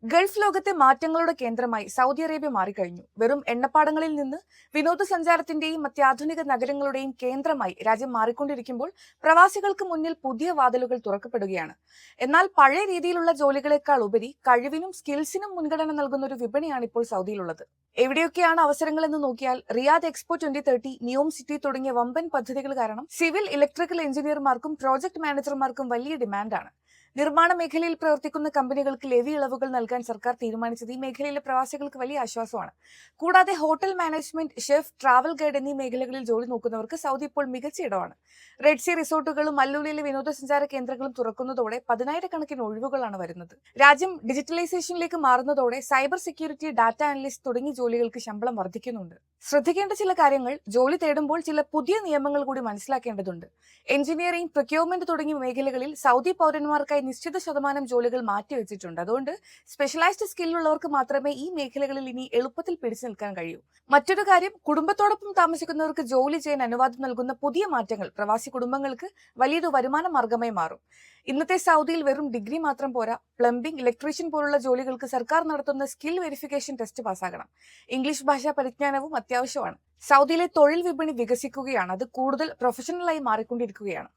Gulf ലോകത്തെ മാറ്റങ്ങളുടെ കേന്ദ്രമായി സൗദി അറേബ്യ മാറിക്കഴിഞ്ഞു. വെറും എണ്ണപ്പാടങ്ങളിൽ നിന്ന് വിനോദസഞ്ചാരത്തിന്റെയും അത്യാധുനിക നഗരങ്ങളുടെയും കേന്ദ്രമായി രാജ്യം മാറിക്കൊണ്ടിരിക്കുമ്പോൾ പ്രവാസികൾക്ക് മുന്നിൽ പുതിയ വാതിലുകൾ തുറക്കപ്പെടുകയാണ്. എന്നാൽ പഴയ രീതിയിലുള്ള ജോലികളെക്കാൾ ഉപരി കഴിവിനും സ്കിൽസിനും മുൻഗണന നൽകുന്ന ഒരു വിപണിയാണ് ഇപ്പോൾ സൗദിയിലുള്ളത്. എവിടെയൊക്കെയാണ് അവസരങ്ങളെന്ന് നോക്കിയാൽ റിയാദ് എക്സ്പോ 2030, നിയോം സിറ്റി തുടങ്ങിയ വമ്പൻ പദ്ധതികൾ കാരണം സിവിൽ ഇലക്ട്രിക്കൽ എഞ്ചിനീയർമാർക്കും പ്രോജക്ട് മാനേജർമാർക്കും വലിയ ഡിമാൻഡാണ്. നിർമ്മാണ മേഖലയിൽ പ്രവർത്തിക്കുന്ന കമ്പനികൾക്ക് ലെവി ഇളവുകൾ നൽകാൻ സർക്കാർ തീരുമാനിച്ചത് ഈ മേഖലയിലെ പ്രവാസികൾക്ക് വലിയ ആശ്വാസമാണ്. കൂടാതെ hotel management, chef, travel guide എന്നീ മേഖലകളിൽ ജോലി നോക്കുന്നവർക്ക് സൗദി ഇപ്പോൾ മികച്ച ഇടമാണ്. റെഡ് സീ റിസോർട്ടുകളും മല്ലൂലിയിലെ വിനോദസഞ്ചാര കേന്ദ്രങ്ങളും തുറക്കുന്നതോടെ 10,000-കണക്കിന് ഒഴിവുകളാണ് വരുന്നത്. രാജ്യം ഡിജിറ്റലൈസേഷനിലേക്ക് മാറുന്നതോടെ സൈബർ സെക്യൂരിറ്റി, ഡാറ്റ അനലിസ്റ്റ് തുടങ്ങിയ ജോലികൾക്ക് ശമ്പളം വർദ്ധിക്കുന്നുണ്ട്. ശ്രദ്ധിക്കേണ്ട ചില കാര്യങ്ങൾ: ജോലി തേടുമ്പോൾ ചില പുതിയ നിയമങ്ങൾ കൂടി മനസ്സിലാക്കേണ്ടതുണ്ട്. എഞ്ചിനീയറിംഗ്, പ്രൊക്യൂർമെന്റ് തുടങ്ങിയ മേഖലകളിൽ സൗദി പൗരന്മാർക്കായി നിശ്ചിത ശതമാനം ജോലികൾ മാറ്റിവെച്ചിട്ടുണ്ട്. അതുകൊണ്ട് സ്പെഷ്യലൈസ്ഡ് സ്കില്ലുള്ളവർക്ക് മാത്രമേ ഈ മേഖലകളിൽ ഇനി എളുപ്പത്തിൽ പിടിച്ചു നിൽക്കാൻ കഴിയൂ. മറ്റൊരു കാര്യം, കുടുംബത്തോടൊപ്പം താമസിക്കുന്നവർക്ക് ജോലി ചെയ്യാൻ അനുവാദം നൽകുന്ന പുതിയ മാറ്റങ്ങൾ പ്രവാസി കുടുംബങ്ങൾക്ക് വലിയൊരു വരുമാന മാർഗമായി മാറും. ഇന്നത്തെ സൗദിയിൽ വെറും ഡിഗ്രി മാത്രം പോരാ. പ്ലംബിംഗ്, ഇലക്ട്രീഷ്യൻ പോലുള്ള ജോലികൾക്ക് സർക്കാർ നടത്തുന്ന സ്കിൽ വെരിഫിക്കേഷൻ ടെസ്റ്റ് പാസ്സാകണം. ഇംഗ്ലീഷ് ഭാഷാ പരിജ്ഞാനവും അത്യാവശ്യമാണ്. സൗദിയിലെ തൊഴിൽ വിപണി വികസിക്കുകയാണ്. അത് കൂടുതൽ പ്രൊഫഷണലായി മാറിക്കൊണ്ടിരിക്കുകയാണ്.